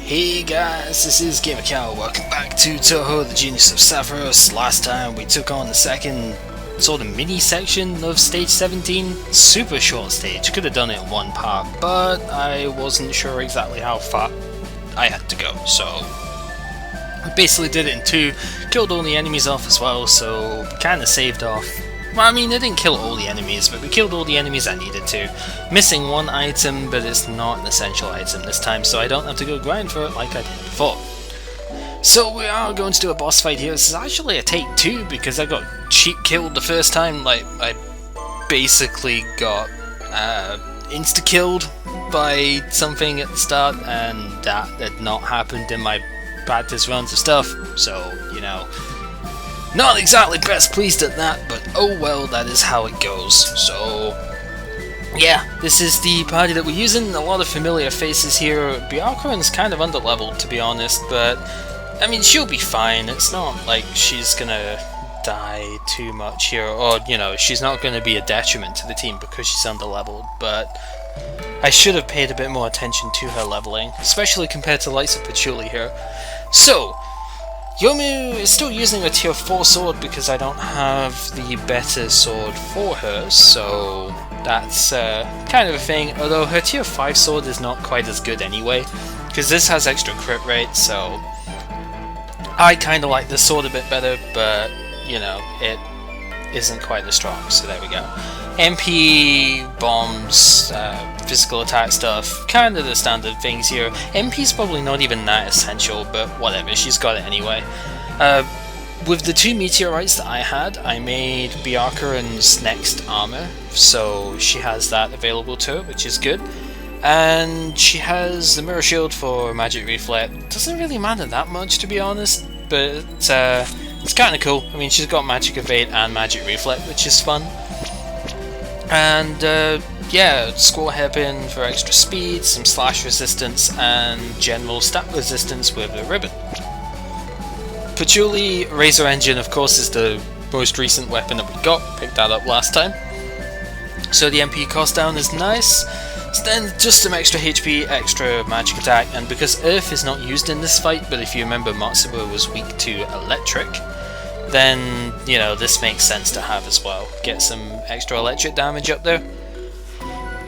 Hey guys, this is GamerCow. Welcome back to Touhou, the Genius of Savros. Last time we took on the second sort of mini section of stage 17. Super short stage, could have done it in one part, but I wasn't sure exactly how far I had to go, so I basically did it in two, killed all the enemies off as well, so kinda saved off. Well, I mean, I didn't kill all the enemies, but we killed all the enemies I needed to. Missing one item, but it's not an essential item this time, so I don't have to go grind for it like I did before. So we are going to do a boss fight here. This is actually a take two, because I got cheap killed the first time. Like, I basically got insta-killed by something at the start, and that had not happened in my practice runs of stuff, so, you know, not exactly best pleased at that, but oh well, that is how it goes. So yeah, this is the party that we're using. A lot of familiar faces here. Byakuran's kind of underleveled, to be honest, but I mean, she'll be fine. It's not like she's gonna die too much here, or, you know, she's not gonna be a detriment to the team because she's underleveled, but I should have paid a bit more attention to her leveling, especially compared to the likes of Patchouli here. So Yomu is still using a tier 4 sword because I don't have the better sword for her, so that's kind of a thing, although her tier 5 sword is not quite as good anyway, because this has extra crit rate, so I kind of like this sword a bit better, but, you know, it isn't quite as strong, so there we go. MP, bombs, physical attack stuff, kind of the standard things here. MP's probably not even that essential, but whatever, she's got it anyway. With the two meteorites that I had, I made Byakuran's next armor, so she has that available to her, which is good. And she has the mirror shield for magic reflect. Doesn't really matter that much, to be honest, but it's kind of cool. I mean, she's got magic evade and magic reflect, which is fun. And yeah, squat hairpin for extra speed, some slash resistance, and general stat resistance with a ribbon. Patchouli Razor Engine, of course, is the most recent weapon that we got. Picked that up last time. So the MP cost down is nice. So then just some extra HP, extra magic attack, and because Earth is not used in this fight, but if you remember Matsuba was weak to electric, then, you know, this makes sense to have as well. Get some extra electric damage up there.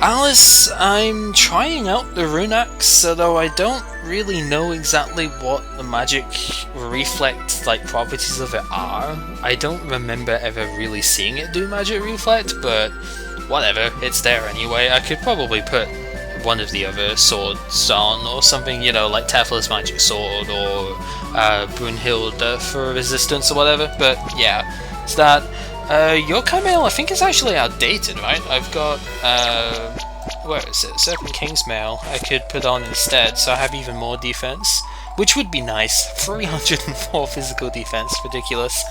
Alice, I'm trying out the Rune Axe, although I don't really know exactly what the magic reflect properties of it are. I don't remember ever really seeing it do magic reflect, but whatever, it's there anyway. I could probably put one of the other swords on or something, you know, like Tefla's magic sword or Brunhild for resistance or whatever, but yeah, it's that. Yokai Mail I think is actually outdated, right? I've got, where is it? Serpent King's Mail I could put on instead, so I have even more defense, which would be nice. 304 physical defense, ridiculous.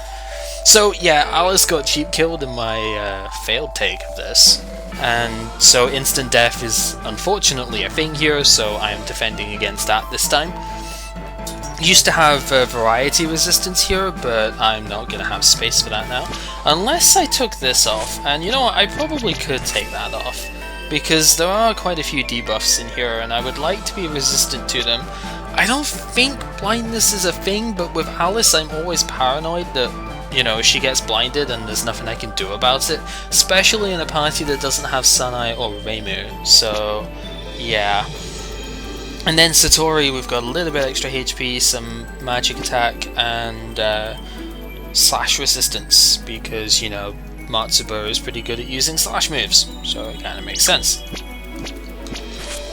So yeah, Alice got cheap killed in my failed take of this, and so instant death is unfortunately a thing here, so I am defending against that this time. Used to have variety resistance here, but I'm not going to have space for that now. Unless I took this off, and you know what, I probably could take that off, because there are quite a few debuffs in here, and I would like to be resistant to them. I don't think blindness is a thing, but with Alice I'm always paranoid that, you know, she gets blinded and there's nothing I can do about it, especially in a party that doesn't have Sanai or Reimu, so yeah. And then Satori, we've got a little bit extra HP, some magic attack, and slash resistance, because, you know, Matsuba is pretty good at using slash moves, so it kind of makes sense.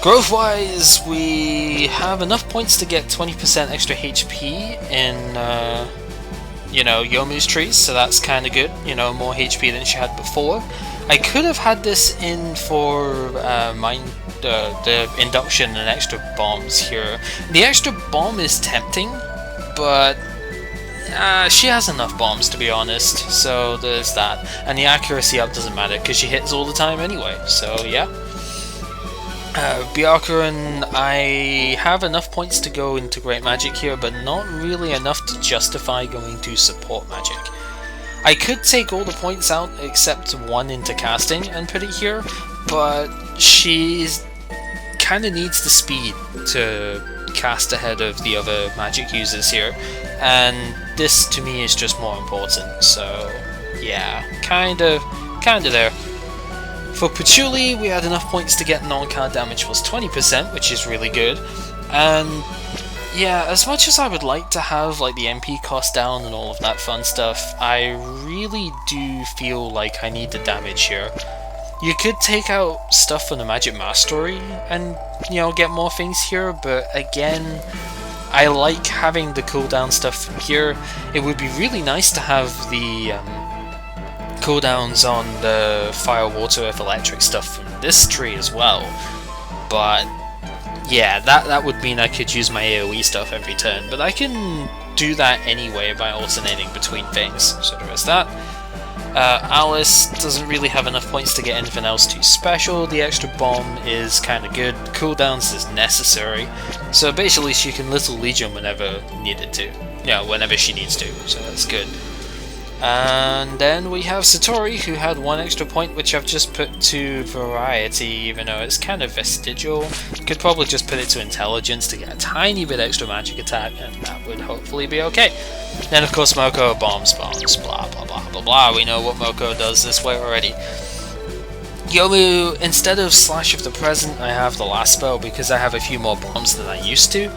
Growth-wise, we have enough points to get 20% extra HP in, you know, Yomu's trees, so that's kind of good, you know, more HP than she had before. I could have had this in for the induction and extra bombs here. The extra bomb is tempting, but she has enough bombs, to be honest, so there's that. And the accuracy up doesn't matter because she hits all the time anyway, so yeah. Byakuran, I have enough points to go into Great Magic here, but not really enough to justify going to Support Magic. I could take all the points out except one into casting and put it here, but she's kind of needs the speed to cast ahead of the other magic users here, and this to me is just more important. So yeah, kind of there. For Patchouli, we had enough points to get non-card damage plus 20%, which is really good. And yeah, as much as I would like to have like the MP cost down and all of that fun stuff, I really do feel like I need the damage here. You could take out stuff from the Magic Mastery and, you know, get more things here, but again, I like having the cooldown stuff here. It would be really nice to have the cooldowns on the Fire, Water, Earth, Electric stuff from this tree as well, but yeah, that would mean I could use my AoE stuff every turn, but I can do that anyway by alternating between things, so there is that. Alice doesn't really have enough points to get anything else too special. The extra bomb is kind of good. Cooldowns is necessary, so basically she can Little Legion whenever needed to. Yeah, whenever she needs to, so that's good. And then we have Satori, who had 1 extra point, which I've just put to Variety, even though it's kind of vestigial. Could probably just put it to Intelligence to get a tiny bit extra magic attack, and that would hopefully be okay. Then of course Moko, bombs, blah blah blah blah blah, we know what Moko does this way already. Yomu, instead of Slash of the Present, I have the last spell because I have a few more bombs than I used to.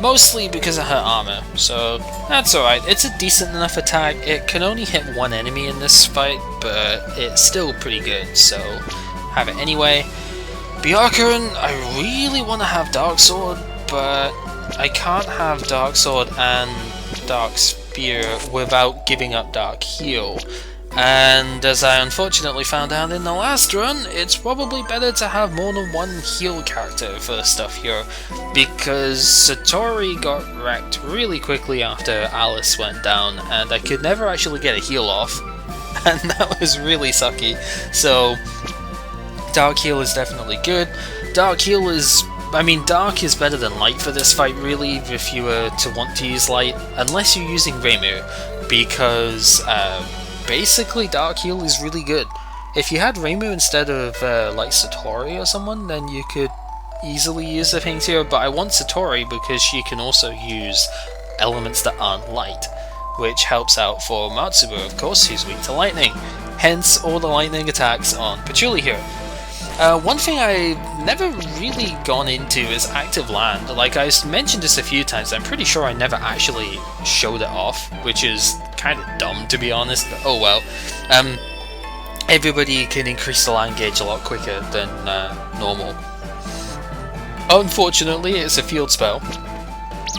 Mostly because of her armor, so that's alright. It's a decent enough attack. It can only hit 1 enemy in this fight, but it's still pretty good, so have it anyway. Byakuren, I really want to have Dark Sword, but I can't have Dark Sword and Dark Spear without giving up Dark Heal. And as I unfortunately found out in the last run, it's probably better to have more than 1 heal character for stuff here, because Satori got wrecked really quickly after Alice went down, and I could never actually get a heal off, and that was really sucky. So Dark Heal is definitely good. Dark Heal is... I mean, Dark is better than Light for this fight, really, if you were to want to use Light, unless you're using Reimu, because basically Dark Heal is really good. If you had Reimu instead of like Satori or someone, then you could easily use the things here, but I want Satori because she can also use elements that aren't light, which helps out for Matsuba, of course, who's weak to lightning. Hence all the lightning attacks on Patchouli here. One thing I've never really gone into is Active Land. Like, I mentioned this a few times, I'm pretty sure I never actually showed it off, which is kind of dumb to be honest, but oh well. Everybody can increase the land gauge a lot quicker than normal. Unfortunately, it's a field spell,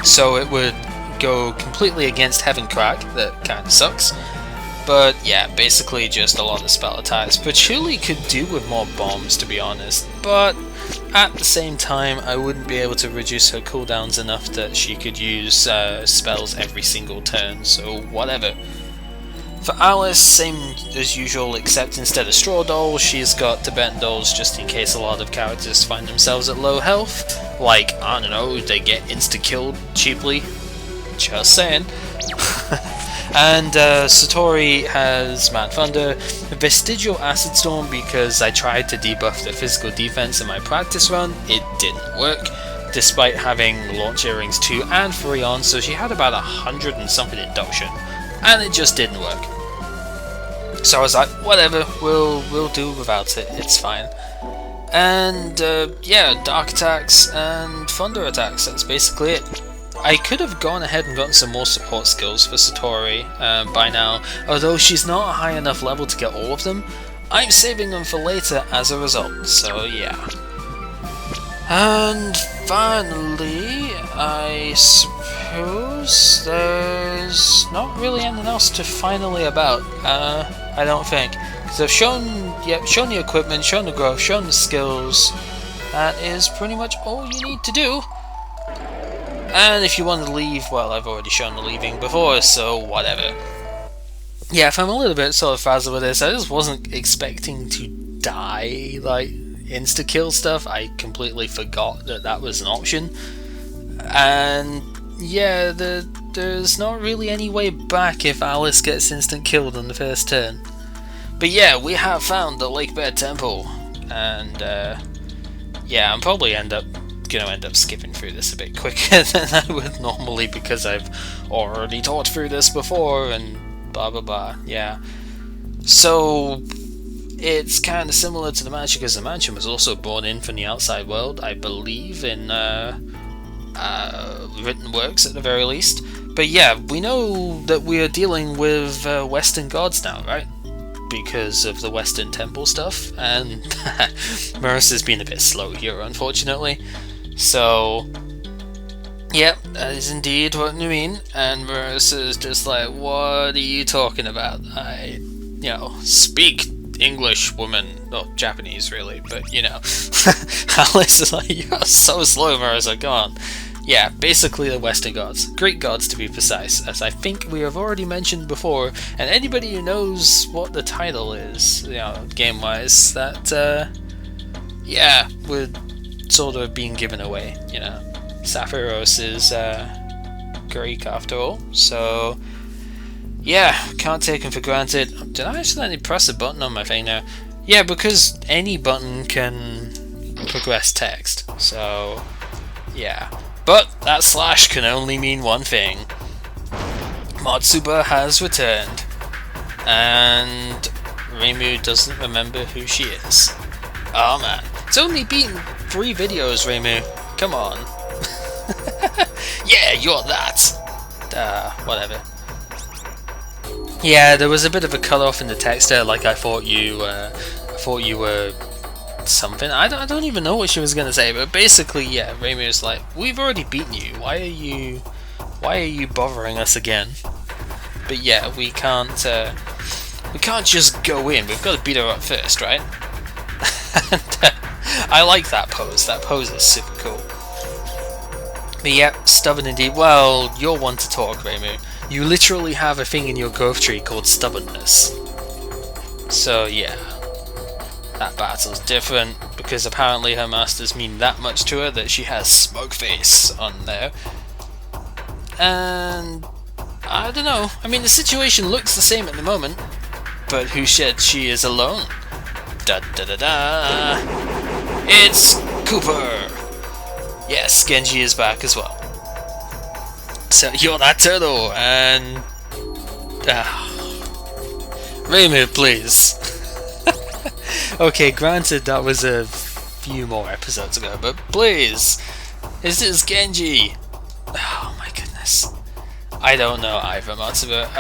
so it would go completely against Heaven Crack, that kind of sucks. But yeah, basically just a lot of spell attacks. Patchouli could do with more bombs, to be honest, but at the same time I wouldn't be able to reduce her cooldowns enough that she could use spells every single turn, so whatever. For Alice, same as usual, except instead of Straw Dolls, she's got Tibetan Dolls just in case a lot of characters find themselves at low health. Like, I don't know, they get insta-killed cheaply. Just saying. And Satori has Mad Thunder, Vestigial Acid Storm because I tried to debuff the physical defense in my practice run. It didn't work, despite having Launch Earrings 2 and 3 on, so she had about 100 and something induction, and it just didn't work. So I was like, whatever, we'll do without it, it's fine. And yeah, Dark Attacks and Thunder Attacks, that's basically it. I could have gone ahead and gotten some more support skills for Satori by now, although she's not a high enough level to get all of them. I'm saving them for later as a result, so yeah. And finally, I suppose there's not really anything else to finally about, I don't think. Because I've shown the equipment, shown the growth, shown the skills. That is pretty much all you need to do. And if you want to leave, well, I've already shown the leaving before, so whatever. Yeah, if I'm a little bit sort of frazzled with this, I just wasn't expecting to die, like, insta-kill stuff. I completely forgot that that was an option. And yeah, there's not really any way back if Alice gets instant killed on the first turn. But yeah, we have found the Lake Bear Temple, and yeah, I'm probably gonna end up skipping through this a bit quicker than I would normally because I've already talked through this before and blah blah blah. Yeah. So it's kind of similar to the mansion because the mansion was also brought in from the outside world, I believe, in written works at the very least. But yeah, we know that we are dealing with Western gods now, right? Because of the Western temple stuff, and Marissa's been a bit slow here, unfortunately. So, yep, that is indeed what you mean. And Marissa's just like, what are you talking about? I, speak English, woman. Well, Japanese, really, but, Alice is like, you're so slow, Marissa, come on. Yeah, basically the Western gods. Greek gods, to be precise, as I think we have already mentioned before, and anybody who knows what the title is, game-wise, that, we're sort of being given away, Sapphiros is, Greek after all, so, yeah, can't take him for granted. Did I actually press a button on my thing now? Yeah, because any button can progress text, so, yeah. But that slash can only mean one thing. Matsuba has returned, and Reimu doesn't remember who she is. Oh man, it's only been 3 videos, Reimu. Come on. Yeah, you're that. Whatever. Yeah, there was a bit of a cut off in the text there, like I thought you were something. I don't even know what she was gonna say, but basically, yeah, Reimu's like, we've already beaten you. Why are you bothering us again? But yeah, we can't just go in. We've got to beat her up first, right? And, I like that pose. That pose is super cool. But yeah, stubborn indeed. Well, you're one to talk, Reimu. You literally have a thing in your growth tree called stubbornness. So yeah. That battle's different, because apparently her masters mean that much to her that she has smoke face on there. And I don't know, I mean the situation looks the same at the moment, but who said she is alone? Da da da da! It's Cooper! Yes, Genji is back as well. So you're that turtle, and... Reimu, please. Okay, granted that was a few more episodes ago, but please, is this Genji? Oh my goodness. I don't know either, Matsuba.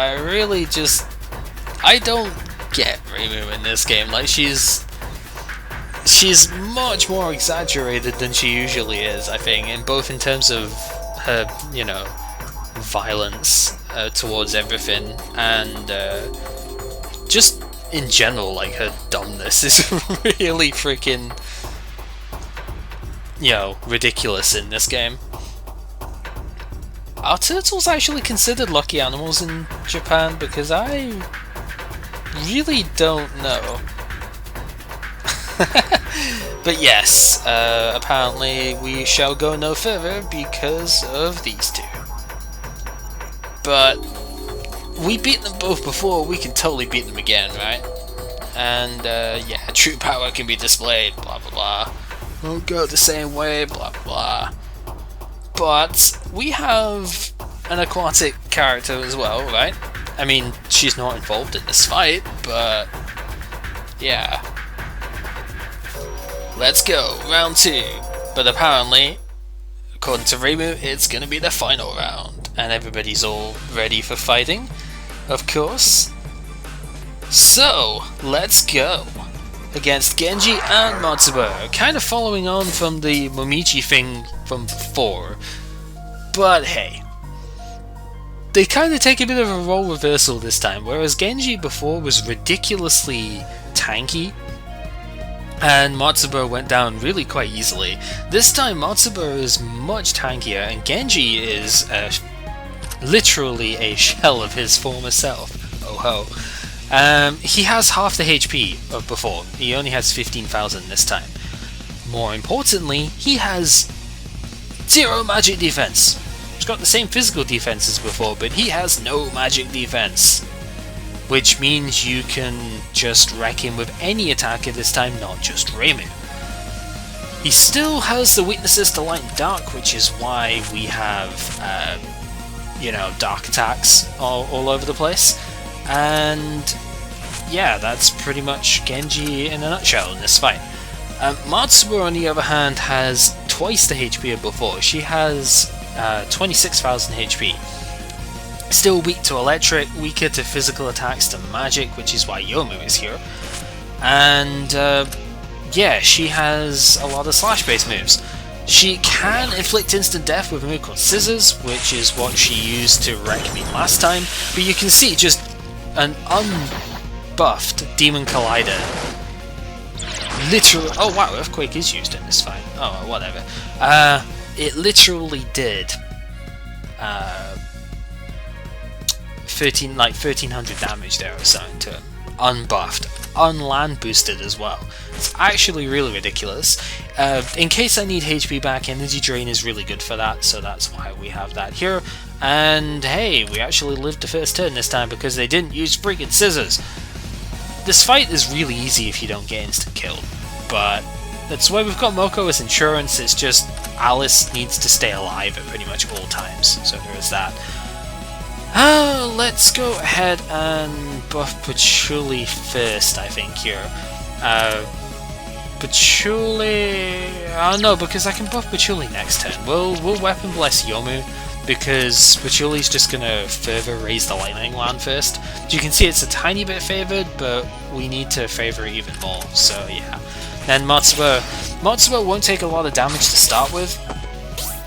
I don't get Reimu in this game. Like, she's much more exaggerated than she usually is, I think, in terms of her, violence towards everything, and just in general, like, her dumbness is really freaking, ridiculous in this game. Are turtles actually considered lucky animals in Japan? Because I really don't know. But yes, apparently we shall go no further because of these two. But we beat them both before, we can totally beat them again, right? And yeah, true power can be displayed, blah blah blah. Won't go the same way, blah blah. But we have an aquatic character as well, right? I mean, she's not involved in this fight, but yeah. Let's go, round 2. But apparently, according to Reimu, it's gonna be the final round, and everybody's all ready for fighting, of course. So, let's go against Genji and Matsuba, kind of following on from the Momichi thing from before. But hey, they kind of take a bit of a role reversal this time, whereas Genji before was ridiculously tanky, and Matsuba went down really quite easily. This time Matsuba is much tankier, and Genji is literally a shell of his former self. Oh ho. He has half the HP of before. He only has 15,000 this time. More importantly, he has 0 magic defense. He's got the same physical defense as before, but he has no magic defense. Which means you can just wreck him with any attacker this time, not just Reimu. He still has the weaknesses to light and dark, which is why we have, you know, dark attacks all over the place. And yeah, that's pretty much Genji in a nutshell in this fight. Matsuba, on the other hand, has twice the HP of before. She has 26,000 HP. Still weak to electric, weaker to physical attacks, to magic, which is why Yomu is here. And yeah, she has a lot of slash-based moves. She can inflict instant death with a move called Scissors, which is what she used to wreck me last time. But you can see just an unbuffed Demon Collider. Literally, oh wow, Earthquake is used in this fight. Oh, whatever. It literally did 1300 damage there or something to him. Unbuffed, unland boosted as well. It's actually really ridiculous. In case I need HP back, Energy Drain is really good for that, so that's why we have that here. And hey, we actually lived the first turn this time because they didn't use freaking Scissors. This fight is really easy if you don't get instant killed, but that's why we've got Moko as insurance. It's just Alice needs to stay alive at pretty much all times, so there is that. Let's go ahead and buff Patchouli first, I think, here. Patchouli... oh no, because I can buff Patchouli next turn. We'll Weapon Bless Yomu, because Patchouli's just gonna further raise the Lightning Land first. As you can see, it's a tiny bit favored, but we need to favor it even more, so yeah. Then Matsuba. Matsuba won't take a lot of damage to start with.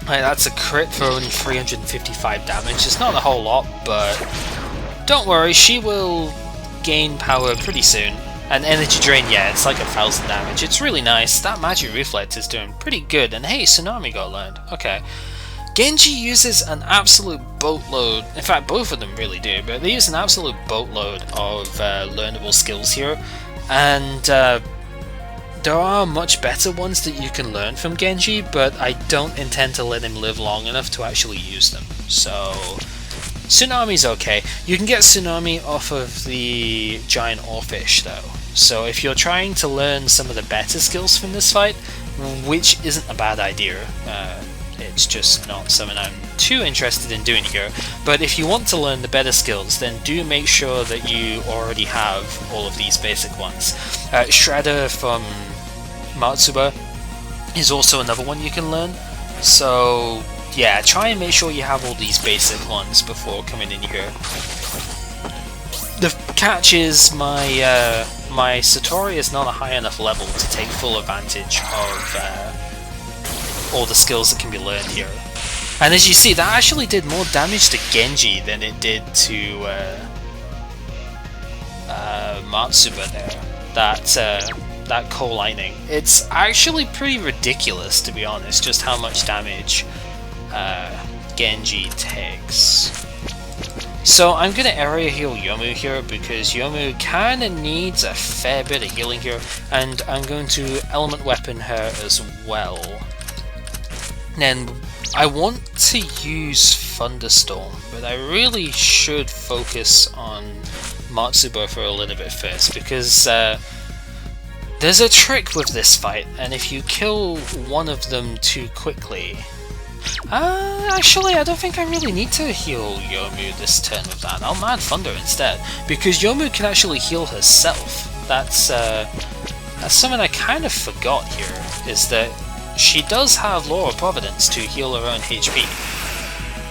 That's a crit for only 355 damage. It's not a whole lot, but don't worry, she will gain power pretty soon. And Energy Drain, yeah, it's like 1,000 damage. It's really nice. That Magic Reflect is doing pretty good. And hey, Tsunami got learned. Okay. Genji uses an absolute boatload. In fact, both of them really do, but they use an absolute boatload of learnable skills here. And there are much better ones that you can learn from Genji, but I don't intend to let him live long enough to actually use them. So Tsunami's okay. You can get Tsunami off of the Giant Oarfish though. So if you're trying to learn some of the better skills from this fight, which isn't a bad idea, it's just not something I'm too interested in doing here. But if you want to learn the better skills, then do make sure that you already have all of these basic ones. Shredder from Matsuba is also another one you can learn. So yeah, try and make sure you have all these basic ones before coming in here. The catch is my my Satori is not a high enough level to take full advantage of all the skills that can be learned here. And as you see, that actually did more damage to Genji than it did to Matsuba there. That Coal Lightning. It's actually pretty ridiculous, to be honest, just how much damage Genji takes. So I'm going to area heal Yomu here, because Yomu kinda needs a fair bit of healing here, and I'm going to Element Weapon her as well. Then I want to use Thunderstorm, but I really should focus on Matsuba for a little bit first, because there's a trick with this fight, and if you kill one of them too quickly... actually, I don't think I really need to heal Yomu this turn with that. I'll Mad Thunder instead, because Yomu can actually heal herself. That's something I kind of forgot here, is that she does have Law of Providence to heal her own HP.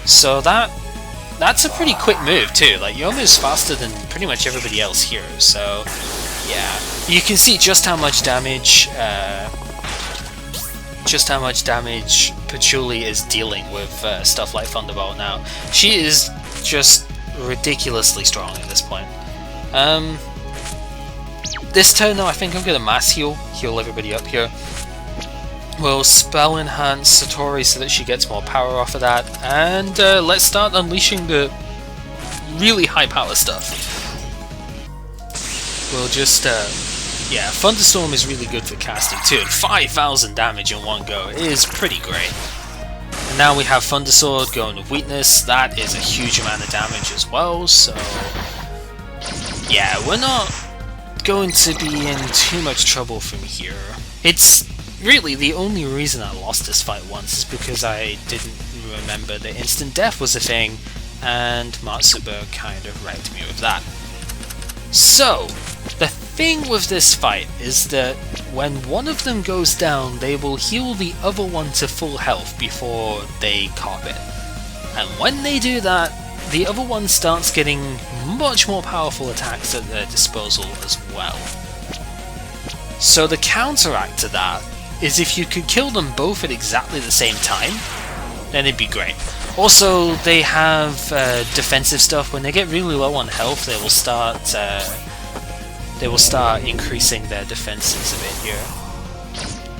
So that's a pretty quick move too. Like, Yomu's faster than pretty much everybody else here, so yeah. You can see just how much damage Patchouli is dealing with stuff like Thunderbolt now. She is just ridiculously strong at this point. This turn though, I think I'm going to mass heal everybody up here. We'll Spell Enhance Satori so that she gets more power off of that, and let's start unleashing the really high power stuff. We'll just, yeah, Thunderstorm is really good for casting too, and 5,000 damage in one go is pretty great. And now we have Thundersword going with Weakness. That is a huge amount of damage as well, so yeah, we're not going to be in too much trouble from here. It's really, the only reason I lost this fight once is because I didn't remember that instant death was a thing, and Matsuba kind of wrecked me with that. So, the thing with this fight is that when one of them goes down, they will heal the other one to full health before they cop it. And when they do that, the other one starts getting much more powerful attacks at their disposal as well. So the counteract to that is if you could kill them both at exactly the same time, then it'd be great. Also, they have defensive stuff. When they get really low on health, they will start increasing their defenses a bit here.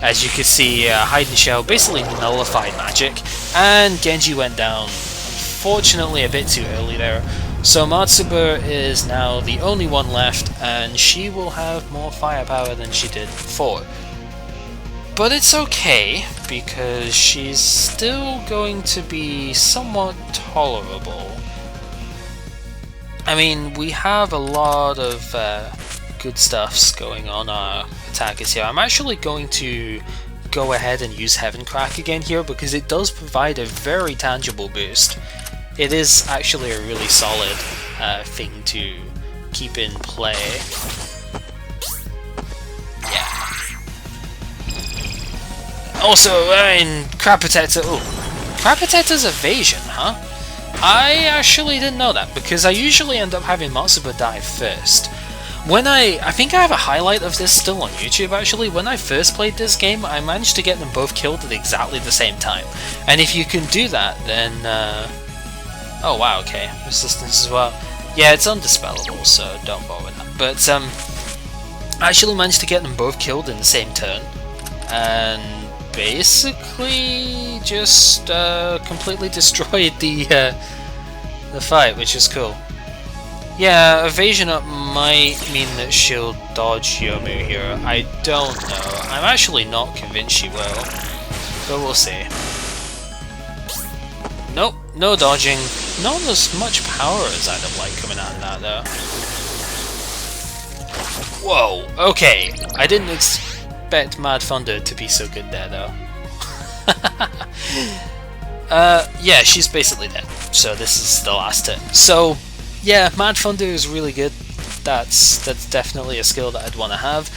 As you can see, Hide and Shell basically nullified magic, and Genji went down, unfortunately a bit too early there. So Matsuba is now the only one left, and she will have more firepower than she did before. But it's okay, because she's still going to be somewhat tolerable. I mean, we have a lot of good stuffs going on our attackers here. I'm actually going to go ahead and use Heaven Crack again here, because it does provide a very tangible boost. It is actually a really solid thing to keep in play. Yeah. Also, Crab Protector. Oh, Crab Protector's evasion, huh? I actually didn't know that, because I usually end up having Matsuba die first. When I think I have a highlight of this still on YouTube actually. When I first played this game, I managed to get them both killed at exactly the same time. And if you can do that, then oh wow, okay, resistance as well. Yeah, it's undispellable, so don't bother with that. But I actually managed to get them both killed in the same turn, and basically just completely destroyed the fight, which is cool. Yeah, evasion up might mean that she'll dodge Yomu here. I don't know. I'm actually not convinced she will, but we'll see. Nope, no dodging. Not as much power as I'd have liked coming out of that though. Whoa, okay. I didn't expect Mad Thunder to be so good there though. Yeah, she's basically dead. So this is the last turn. So yeah, Mad Thunder is really good. That's definitely a skill that I'd want to have.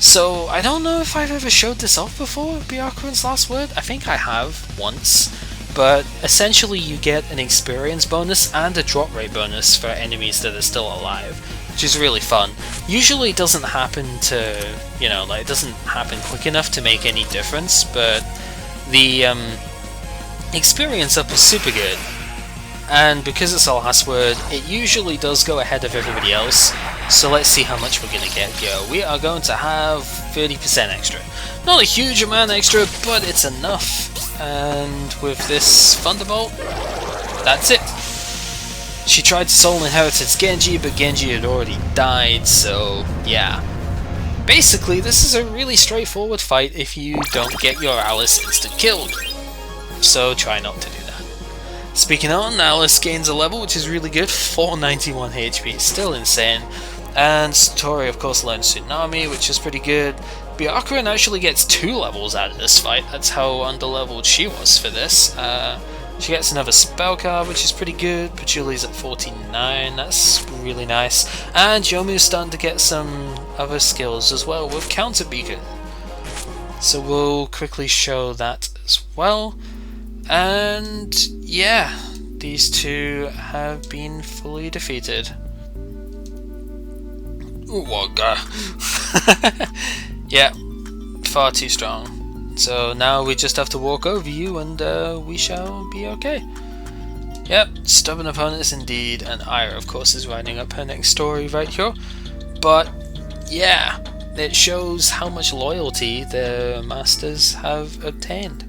So I don't know if I've ever showed this off before, Byakuran's Last Word. I think I have once. But essentially you get an experience bonus and a drop rate bonus for enemies that are still alive, which is really fun. Usually it doesn't happen to, you know, like it doesn't happen quick enough to make any difference, but the experience up is super good. And because it's the last word, it usually does go ahead of everybody else. So let's see how much we're going to get here. We are going to have 30% extra. Not a huge amount extra, but it's enough. And with this Thunderbolt, that's it. She tried to Soul Inheritance Genji, but Genji had already died, so yeah. Basically, this is a really straightforward fight if you don't get your Alice instant killed. So try not to do that. Speaking on, Alice gains a level, which is really good, 491 HP, still insane. And Satori, of course, learns Tsunami, which is pretty good. Byakuran actually gets 2 levels out of this fight, that's how underleveled she was for this. She gets another spell card, which is pretty good. Pachuli's at 49, that's really nice. And Yomu's starting to get some other skills as well with Counter Beacon. So we'll quickly show that as well. And yeah, these two have been fully defeated. Wagga. Yeah, far too strong. So now we just have to walk over you and we shall be okay. Yep, stubborn opponents indeed, and Ira of course is writing up her next story right here. But yeah, it shows how much loyalty the masters have obtained.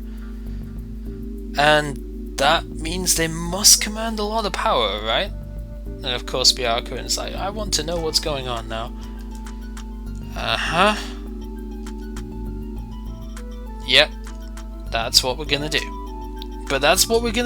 And that means they must command a lot of power, right? And of course Byakuran's like, I want to know what's going on now. Uh-huh. Yep, that's what we're gonna do. But that's what we're gonna